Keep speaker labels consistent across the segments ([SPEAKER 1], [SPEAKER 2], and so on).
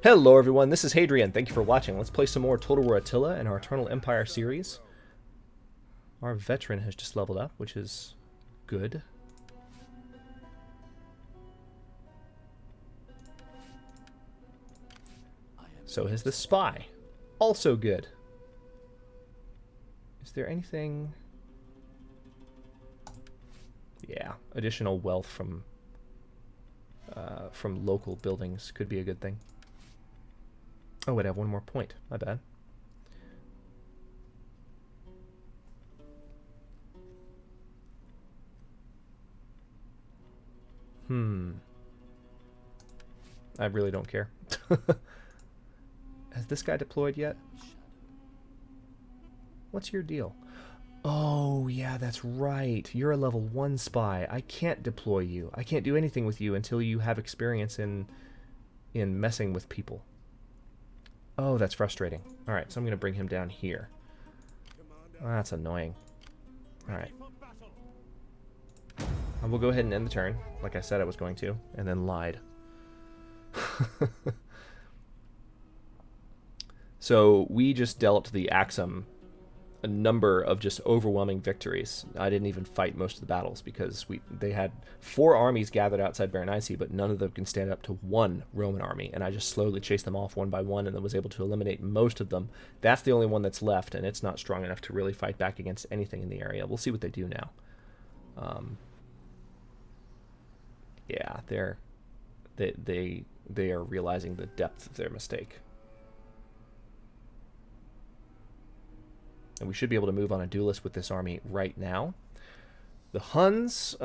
[SPEAKER 1] Hello everyone, this is Hadrian. Thank you for watching. Let's play some more Total War Attila in our Eternal Empire series. Our veteran has just leveled up, which is good. So has the spy. Also good. Is there anything... Yeah, additional wealth from local buildings could be a good thing. Oh, wait, I have one more point. My bad. I really don't care. Has this guy deployed yet? What's your deal? Oh, yeah, that's right. You're a level 1 spy. I can't deploy you. I can't do anything with you until you have experience in messing with people. Oh, that's frustrating. Alright, so I'm going to bring him down here. Oh, that's annoying. Alright. I will go ahead and end the turn, like I said I was going to, and then lied. So we just dealt the Axom a number of just overwhelming victories. I didn't even fight most of the battles because they had 4 armies gathered outside Berenice, but none of them can stand up to 1 Roman army, and I just slowly chased them off one by one and then was able to eliminate most of them. That's the only one that's left, and it's not strong enough to really fight back against anything in the area. We'll see what they do now. Yeah, they are realizing the depth of their mistake. And we should be able to move on a duelist with this army right now. The Huns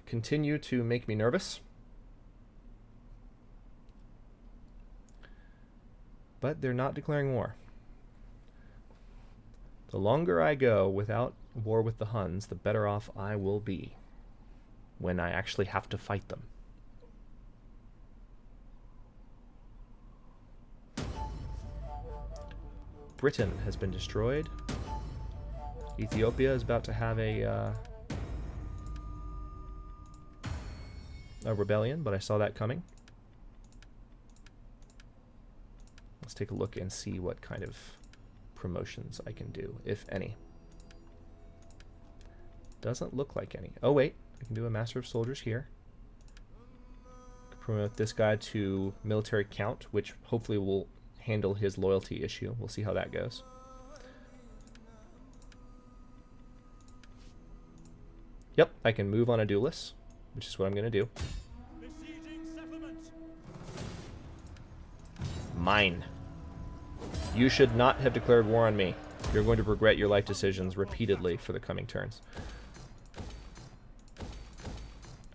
[SPEAKER 1] continue to make me nervous. But they're not declaring war. The longer I go without war with the Huns, the better off I will be when I actually have to fight them. Britain has been destroyed. Ethiopia is about to have a rebellion, but I saw that coming. Let's take a look and see what kind of promotions I can do, if any. Doesn't look like any. Oh wait, I can do a Master of Soldiers here. Promote this guy to Military Count, which hopefully will handle his loyalty issue. We'll see how that goes. Yep, I can move on a duelist, which is what I'm going to do. Mine. You should not have declared war on me. You're going to regret your life decisions repeatedly for the coming turns.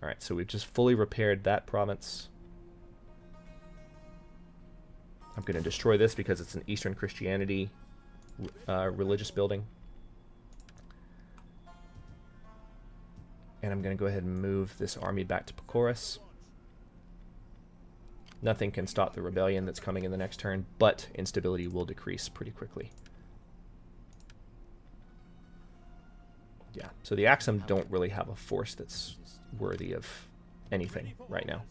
[SPEAKER 1] Alright, so we've just fully repaired that province. I'm going to destroy this because it's an Eastern Christianity religious building. And I'm going to go ahead and move this army back to Pacorus. Nothing can stop the rebellion that's coming in the next turn, but instability will decrease pretty quickly. Yeah, so the Axom don't really have a force that's worthy of anything right now.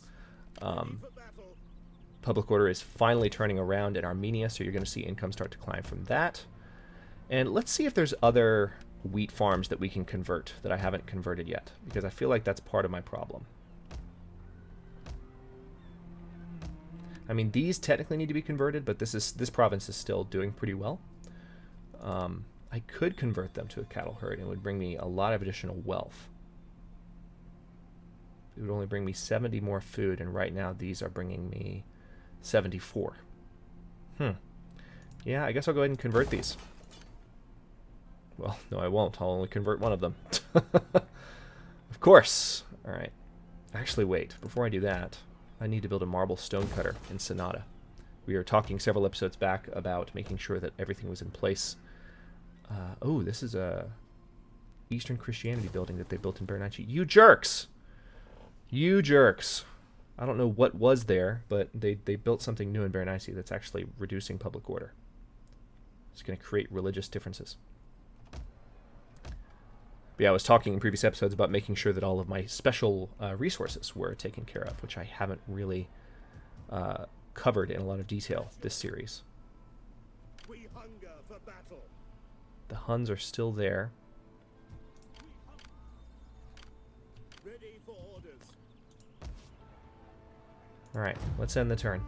[SPEAKER 1] Public order is finally turning around in Armenia, so you're going to see income start to climb from that. And let's see if there's other wheat farms that we can convert that I haven't converted yet, because I feel like that's part of my problem. I mean, these technically need to be converted, but this province is still doing pretty well. I could convert them to a cattle herd, and it would bring me a lot of additional wealth. It would only bring me 70 more food, and right now these are bringing me 74. Yeah, I guess I'll go ahead and convert these. Well, no, I won't. I'll only convert one of them. Of course. All right. Actually, wait. Before I do that, I need to build a marble stone cutter in Sonata. We were talking several episodes back about making sure that everything was in place. Oh, this is a Eastern Christianity building that they built in Berenice. You jerks! You jerks! I don't know what was there, but they built something new in Berenice that's actually reducing public order. It's going to create religious differences. But yeah, I was talking in previous episodes about making sure that all of my special resources were taken care of, which I haven't really covered in a lot of detail this series.
[SPEAKER 2] We hunger for battle.
[SPEAKER 1] The Huns are still there.
[SPEAKER 2] Ready for orders.
[SPEAKER 1] Alright, let's end the turn.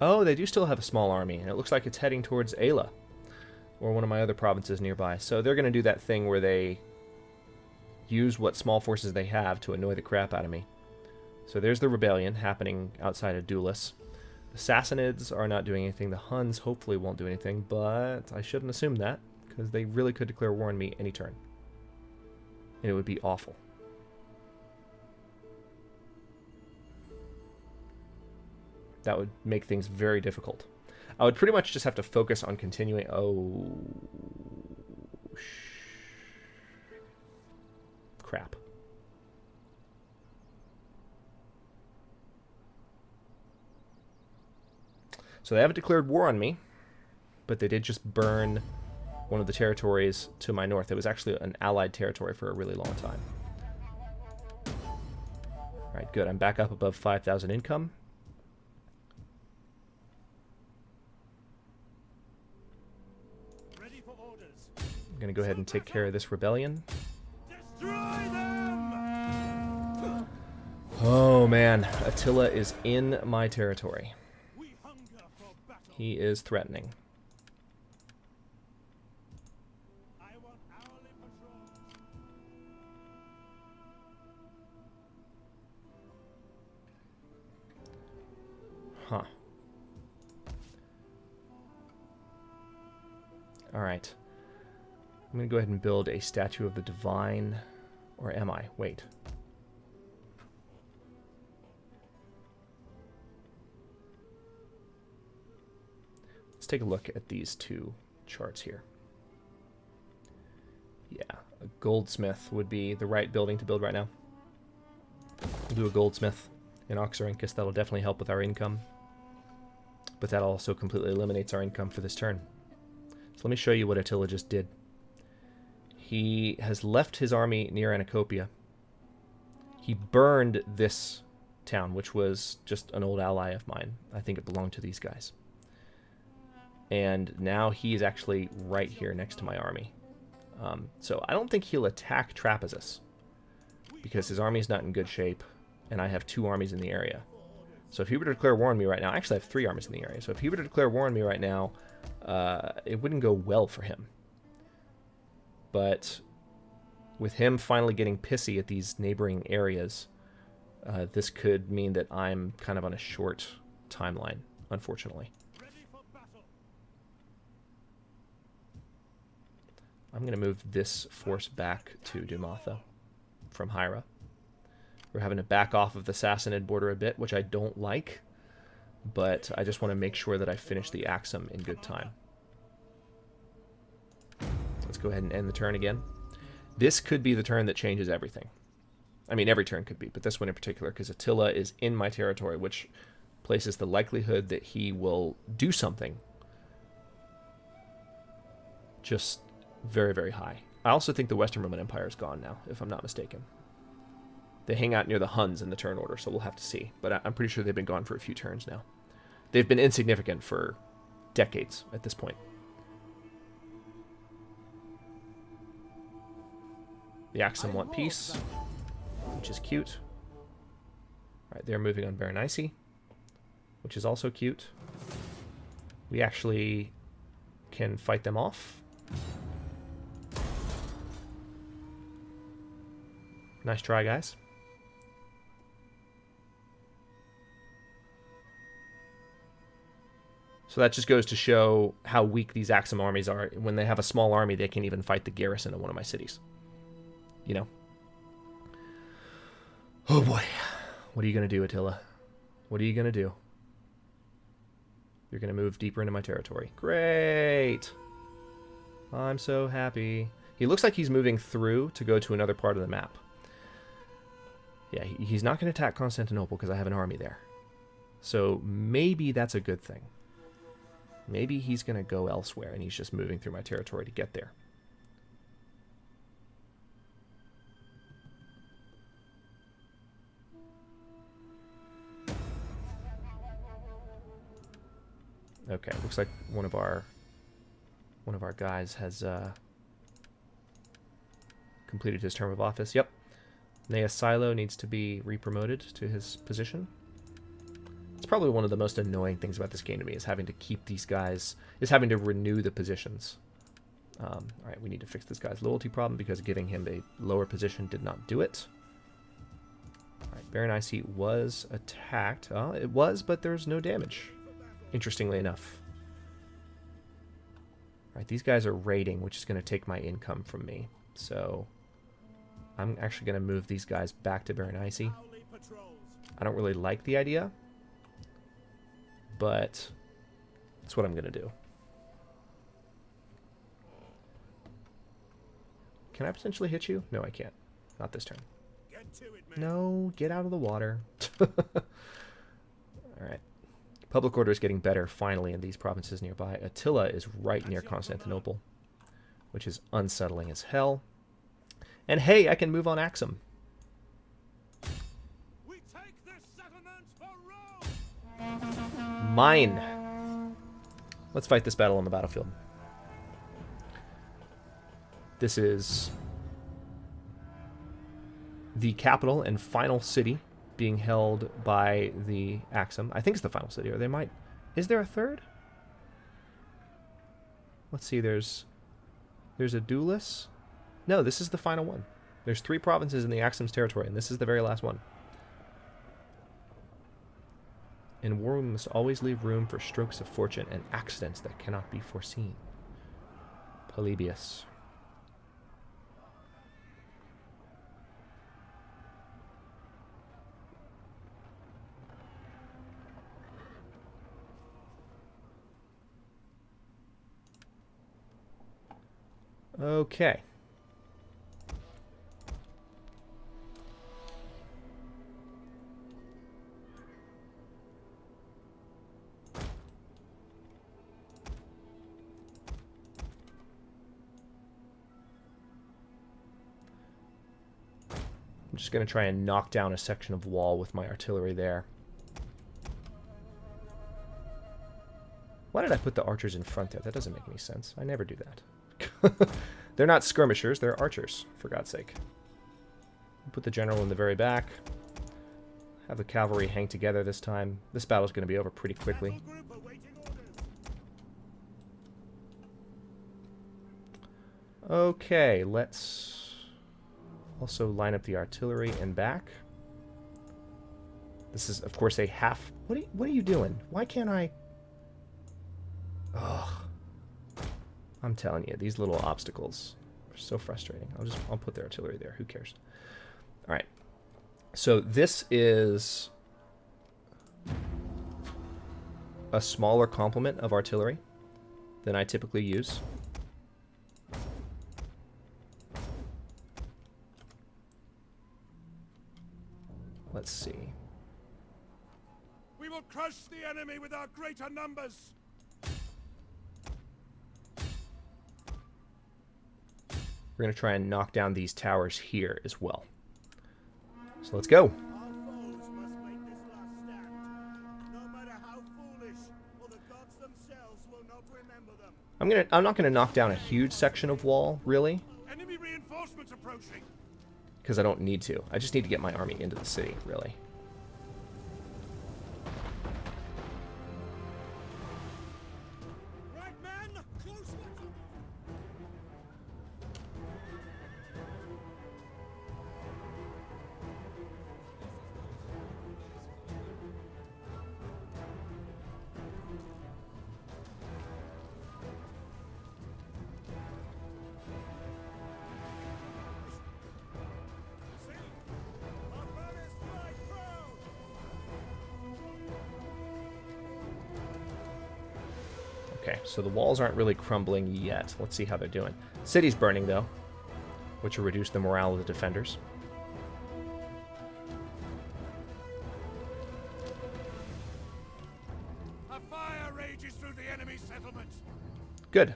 [SPEAKER 1] Oh, they do still have a small army, and it looks like it's heading towards Ayla, or one of my other provinces nearby. So they're going to do that thing where they use what small forces they have to annoy the crap out of me. So there's the rebellion happening outside of Dulis. The Sassanids are not doing anything. The Huns hopefully won't do anything, but I shouldn't assume that, because they really could declare war on me any turn. And it would be awful. That would make things very difficult. I would pretty much just have to focus on continuing... Oh... Crap. So they haven't declared war on me, but they did just burn one of the territories to my north. It was actually an allied territory for a really long time. Alright, good. I'm back up above 5,000 income.
[SPEAKER 2] Ready for orders.
[SPEAKER 1] I'm going to go ahead and take care of this rebellion.
[SPEAKER 2] Destroy them!
[SPEAKER 1] Oh man, Attila is in my territory.
[SPEAKER 2] We hunger for battle.
[SPEAKER 1] He is threatening.
[SPEAKER 2] I want hourly patrols.
[SPEAKER 1] Huh. Alright. I'm going to go ahead and build a statue of the divine. Or am I? Wait. Let's take a look at these two charts here. Yeah, a goldsmith would be the right building to build right now. We'll do a goldsmith in Oxyrhynchus. That'll definitely help with our income. But that also completely eliminates our income for this turn. So let me show you what Attila just did. He has left his army near Anacopia. He burned this town, which was just an old ally of mine. I think it belonged to these guys. And now he is actually right here next to my army. So I don't think he'll attack Trapezus, because his army is not in good shape, and I have 2 armies in the area. So if he were to declare war on me right now, actually I have 3 armies in the area. So if he were to declare war on me right now, it wouldn't go well for him. But with him finally getting pissy at these neighboring areas, this could mean that I'm kind of on a short timeline, unfortunately.
[SPEAKER 2] Ready for battle.
[SPEAKER 1] I'm going to move this force back to Dumatha from Hyra. We're having to back off of the Sassanid border a bit, which I don't like, but I just want to make sure that I finish the Axom in good time. Let's go ahead and end the turn again. This could be the turn that changes everything. I mean, every turn could be, but this one in particular, because Attila is in my territory, which places the likelihood that he will do something just very, very high. I also think the Western Roman Empire is gone now, if I'm not mistaken. They hang out near the Huns in the turn order, so we'll have to see. But I'm pretty sure they've been gone for a few turns now. They've been insignificant for decades at this point. The Axom want peace, which is cute. Alright, they're moving on Berenice, which is also cute. We actually can fight them off. Nice try, guys. So that just goes to show how weak these Axom armies are. When they have a small army, they can even fight the garrison of one of my cities. You know? Oh boy. What are you going to do, Attila? What are you going to do? You're going to move deeper into my territory. Great! I'm so happy. He looks like he's moving through to go to another part of the map. Yeah, he's not going to attack Constantinople because I have an army there. So maybe that's a good thing. Maybe he's going to go elsewhere and he's just moving through my territory to get there. Okay, looks like one of our guys has completed his term of office. Yep. Nea Silo needs to be re-promoted to his position. It's probably one of the most annoying things about this game to me is having to keep these guys, is having to renew the positions. Alright, we need to fix this guy's loyalty problem because giving him a lower position did not do it. Alright, Berenice was attacked. It was, but there's no damage. Interestingly enough. Alright, these guys are raiding, which is going to take my income from me. So, I'm actually going to move these guys back to Berenice. I don't really like the idea, but that's what I'm going to do. Can I potentially hit you? No, I can't. Not this turn.
[SPEAKER 2] Get to it, man.
[SPEAKER 1] No, get out of the water. Alright. Public order is getting better, finally, in these provinces nearby. Attila is right near Constantinople, which is unsettling as hell. And hey, I can move on Axom.
[SPEAKER 2] We take this settlement for Rome.
[SPEAKER 1] Mine. Let's fight this battle on the battlefield. This is the capital and final city being held by the Axom. I think it's the final city, or they might... Is there a third? Let's see, there's a Duelis. No, this is the final one. There's 3 provinces in the Axom's territory, and this is the very last one. In war, we must always leave room for strokes of fortune and accidents that cannot be foreseen. Polybius. Okay. I'm just going to try and knock down a section of wall with my artillery there. Why did I put the archers in front there? That doesn't make any sense. I never do that. They're not skirmishers, they're archers, for God's sake. Put the general in the very back. Have the cavalry hang together this time. This battle's going to be over pretty quickly. Okay, let's also line up the artillery and back. This is, of course, a half... What are you doing? Why can't I... Ugh. I'm telling you, these little obstacles are so frustrating. I'll put the artillery there. Who cares? All right. So this is a smaller complement of artillery than I typically use. Let's see.
[SPEAKER 2] We will crush the enemy with our greater numbers.
[SPEAKER 1] We're going to try and knock down these towers here as well. So let's go.
[SPEAKER 2] Our foes must make this last stand. No matter how foolish, or the gods themselves will not remember them.
[SPEAKER 1] I'm not gonna knock down a huge section of wall, really,
[SPEAKER 2] Enemy reinforcements approaching.
[SPEAKER 1] because I don't need to. I just need to get my army into the city, really.
[SPEAKER 2] Right, man, close.
[SPEAKER 1] Okay, so the walls aren't really crumbling yet. Let's see how they're doing. City's burning, though, which will reduce the morale of the defenders.
[SPEAKER 2] A fire rages through the enemy settlements.
[SPEAKER 1] Good.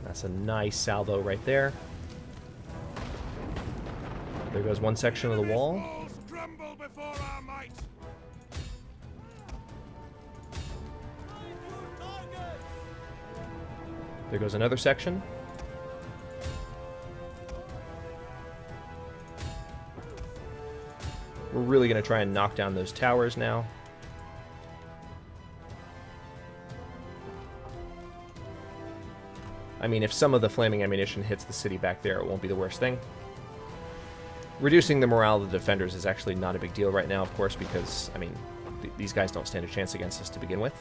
[SPEAKER 1] That's a nice salvo right there. There goes one section of the wall.
[SPEAKER 2] Walls crumble before our might.
[SPEAKER 1] There goes another section. We're really going to try and knock down those towers now. I mean, if some of the flaming ammunition hits the city back there, it won't be the worst thing. Reducing the morale of the defenders is actually not a big deal right now, of course, because, I mean, these guys don't stand a chance against us to begin with.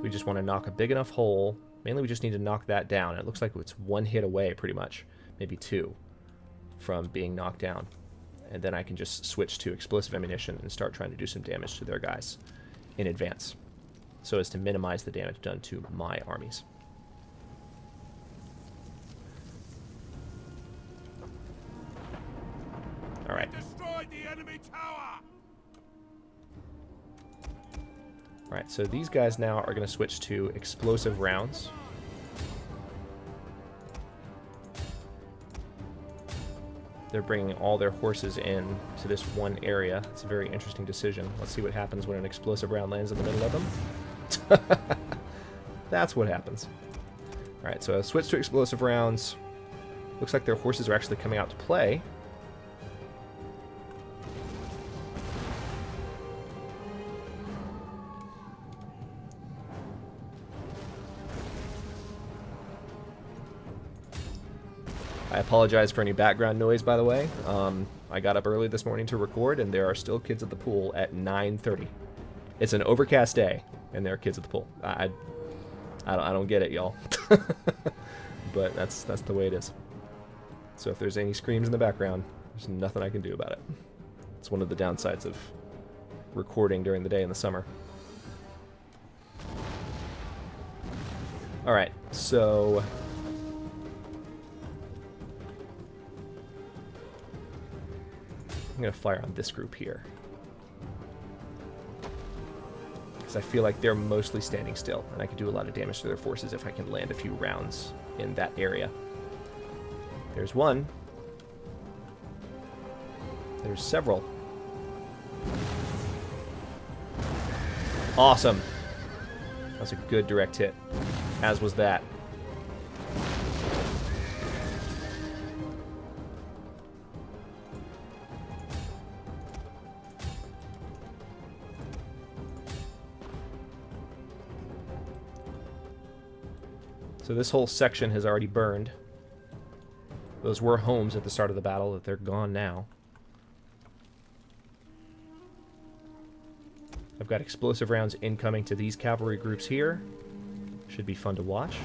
[SPEAKER 1] We just want to knock a big enough hole. Mainly we just need to knock that down. It looks like it's one hit away, pretty much. Maybe two from being knocked down. And then I can just switch to explosive ammunition and start trying to do some damage to their guys in advance, so as to minimize the damage done to my armies. All right.
[SPEAKER 2] Destroyed the enemy tower.
[SPEAKER 1] All right, so these guys now are going to switch to explosive rounds. They're bringing all their horses in to this one area. It's a very interesting decision. Let's see what happens when an explosive round lands in the middle of them. That's what happens. All right, so switch to explosive rounds. Looks like their horses are actually coming out to play. I apologize for any background noise, by the way. I got up early this morning to record, and there are still kids at the pool at 9:30. It's an overcast day, and there are kids at the pool. I don't get it, y'all. But that's the way it is. So if there's any screams in the background, there's nothing I can do about it. It's one of the downsides of recording during the day in the summer. All right, so I'm going to fire on this group here, because I feel like they're mostly standing still, and I can do a lot of damage to their forces if I can land a few rounds in that area. There's one. There's several. Awesome. That was a good direct hit, as was that. So this whole section has already burned. Those were homes at the start of the battle, that they're gone now. I've got explosive rounds incoming to these cavalry groups here. Should be fun to watch.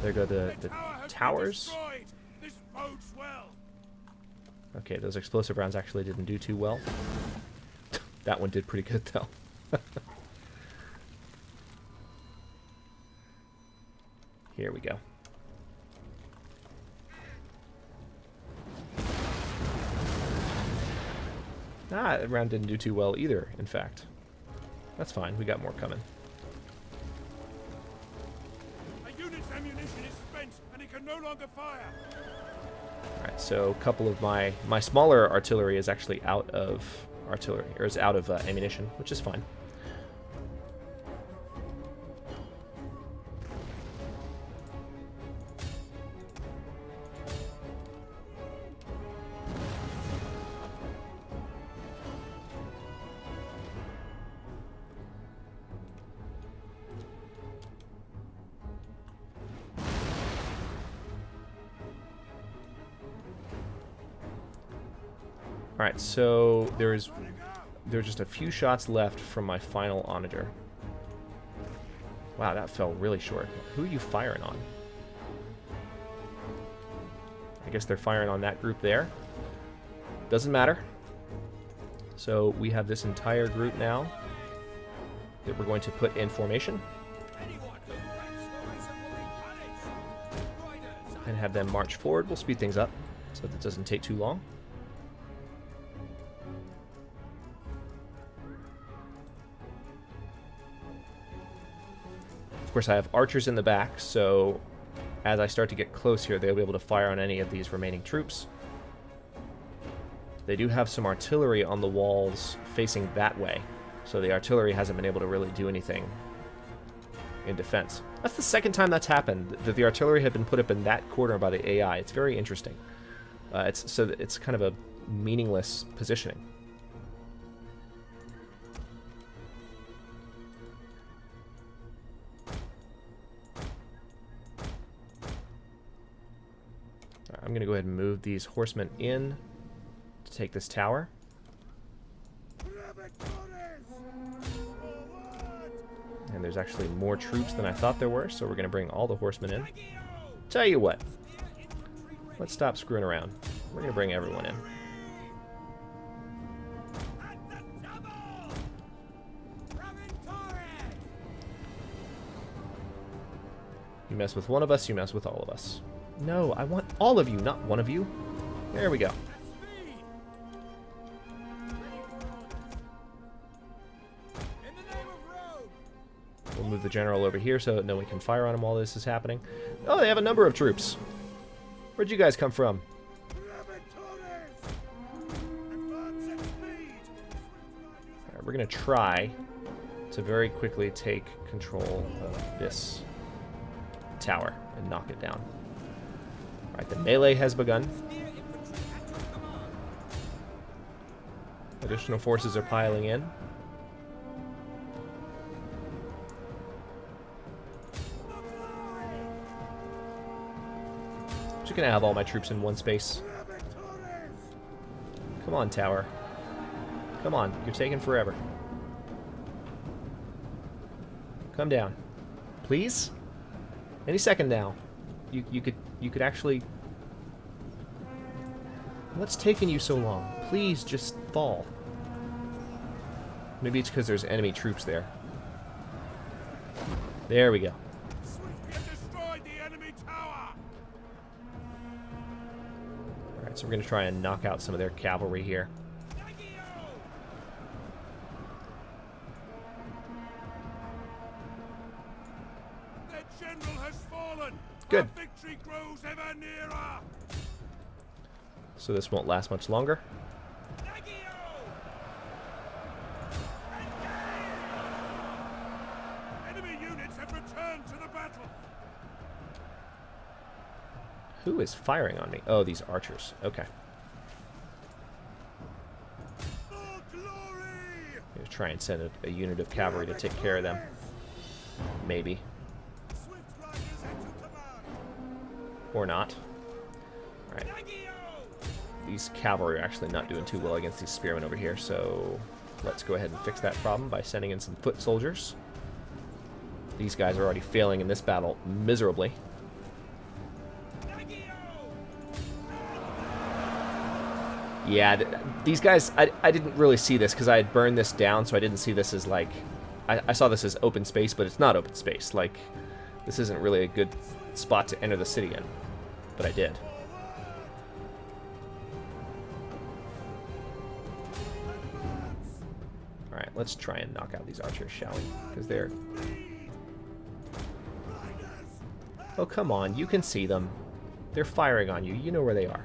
[SPEAKER 1] There go the towers.
[SPEAKER 2] This bodes well.
[SPEAKER 1] Okay, those explosive rounds actually didn't do too well. That one did pretty good, though. Here we go. Ah, that round didn't do too well either, in fact. That's fine, we got more coming.
[SPEAKER 2] A unit's ammunition is spent and it can no longer fire.
[SPEAKER 1] Alright, so a couple of my smaller artillery is actually out of artillery, or is out of ammunition, which is fine. Alright, so there's just a few shots left from my final onager. Wow, that fell really short. Who are you firing on? I guess they're firing on that group there. Doesn't matter. So we have this entire group now that we're going to put in formation and have them march forward. We'll speed things up so that it doesn't take too long. Of course, I have archers in the back, so as I start to get close here, they'll be able to fire on any of these remaining troops. They do have some artillery on the walls facing that way, so the artillery hasn't been able to really do anything in defense. That's the second time that's happened, that the artillery had been put up in that corner by the AI. It's very interesting. It's kind of a meaningless positioning. I'm going to go ahead and move these horsemen in to take this tower. And there's actually more troops than I thought there were, so we're going to bring all the horsemen in. Tell you what, let's stop screwing around. We're going to bring everyone in. You mess with one of us, you mess with all of us. No, I want all of you, not one of you. There we go. We'll move the general over here so that no one can fire on him while this is happening. Oh, they have a number of troops. Where'd you guys come from? Alright, we're going to try to very quickly take control of this tower and knock it down. Alright, the melee has begun. Additional forces are piling in. I'm just gonna have all my troops in one space. Come on, tower. Come on, you're taking forever. Come down. Please? Any second now. You could actually... What's taking you so long? Please just fall. Maybe it's because there's enemy troops there. There we go. Alright, so we're going to try and knock out some of their cavalry here. Good.
[SPEAKER 2] Victory grows ever nearer.
[SPEAKER 1] So this won't last much longer.
[SPEAKER 2] Enemy units have returned to the battle.
[SPEAKER 1] Who is firing on me? Oh, these archers. Okay.
[SPEAKER 2] For glory.
[SPEAKER 1] I'm going to try and send a unit of cavalry to take care of them. Maybe. Or not. Alright. These cavalry are actually not doing too well against these spearmen over here, so let's go ahead and fix that problem by sending in some foot soldiers. These guys are already failing in this battle miserably. Yeah, these guys, I didn't really see this because I had burned this down, so I didn't see this as like... I saw this as open space, but it's not open space. Like, this isn't really a good spot to enter the city in, but I did. Alright, let's try and knock out these archers, shall we? Because they're... Oh, come on, you can see them. They're firing on you. You know where they are.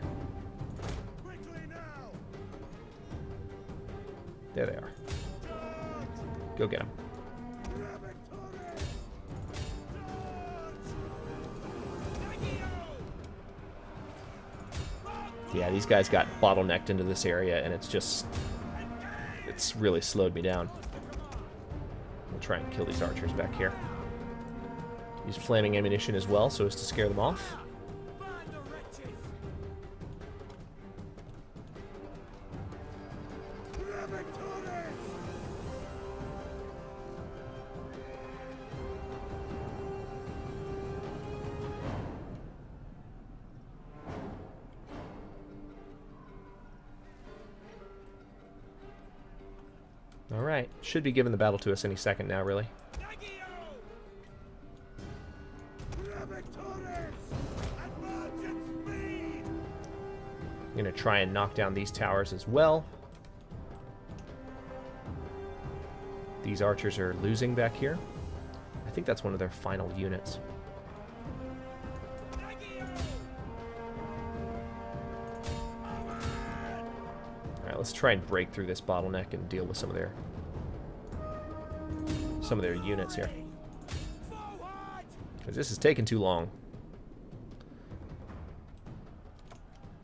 [SPEAKER 1] There they are. Go get them. Yeah, these guys got bottlenecked into this area, and it's really slowed me down. We'll try and kill these archers back here. Use flaming ammunition as well, so as to scare them off. Alright. Should be giving the battle to us any second now, really. I'm going to try and knock down these towers as well. These archers are losing back here. I think that's one of their final units. Alright, let's try and break through this bottleneck and deal with some of their units here. Because this is taking too long.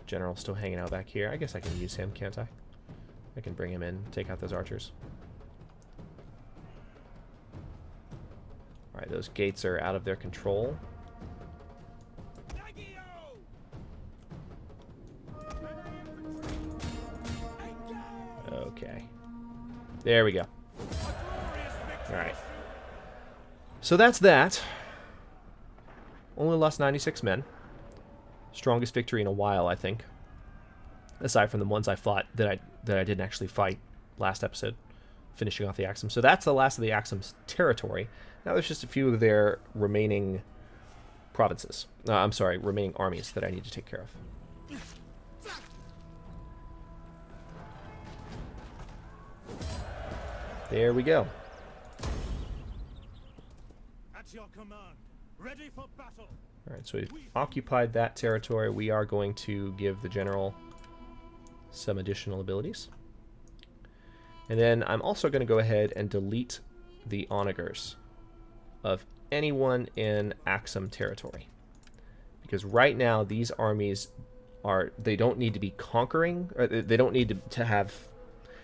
[SPEAKER 1] General's still hanging out back here. I guess I can use him, can't I? I can bring him in, take out those archers. Alright, those gates are out of their control. Okay. There we go. Alright. So that's that. Only lost 96 men. Strongest victory in a while, I think. Aside from the ones I fought that I didn't actually fight last episode, finishing off the Axom. So that's the last of the Axom's territory. Now there's just a few of their remaining provinces. I'm sorry, remaining armies that I need to take care of. There we go.
[SPEAKER 2] At your command, ready for battle.
[SPEAKER 1] Alright, so we've occupied that territory. We are going to give the general some additional abilities. And then I'm also going to go ahead and delete the onagers of anyone in Axom territory. Because right now these armies they don't need to be conquering, or they don't need to have...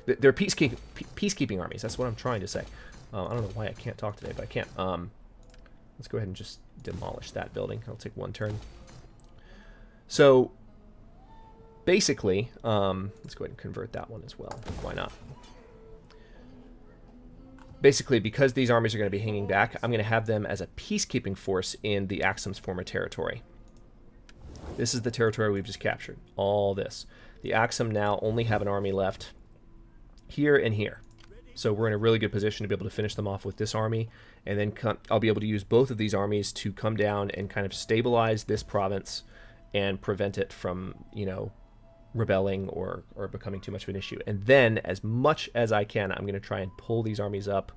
[SPEAKER 1] They're peacekeeping armies, that's what I'm trying to say. I don't know why I can't talk today, but I can't. Let's go ahead and just demolish that building. I'll take one turn. So, basically, let's go ahead and convert that one as well. Why not? Basically, because these armies are going to be hanging back, I'm going to have them as a peacekeeping force in the Axom's former territory. This is the territory we've just captured. All this. The Axom now only have an army left here and here. So we're in a really good position to be able to finish them off with this army, and then I'll be able to use both of these armies to come down and kind of stabilize this province and prevent it from, you know, rebelling or becoming too much of an issue. And then, as much as I can, I'm going to try and pull these armies up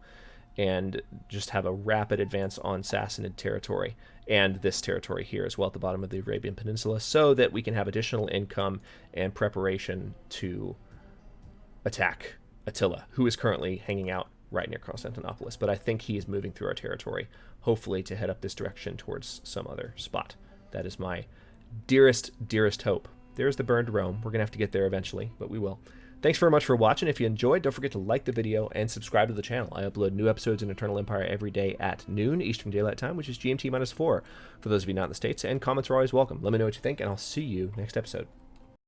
[SPEAKER 1] and just have a rapid advance on Sassanid territory and this territory here as well at the bottom of the Arabian Peninsula, so that we can have additional income and preparation to attack Attila, who is currently hanging out right near Constantinopolis, but I think he is moving through our territory, hopefully to head up this direction towards some other spot. That is my dearest hope. There's the burned Rome. We're going to have to get there eventually, but we will. Thanks very much for watching. If you enjoyed, don't forget to like the video and subscribe to the channel. I upload new episodes in Eternal Empire every day at noon Eastern Daylight Time, which is GMT-4 for those of you not in the States, and comments are always welcome. Let me know what you think, and I'll see you next episode.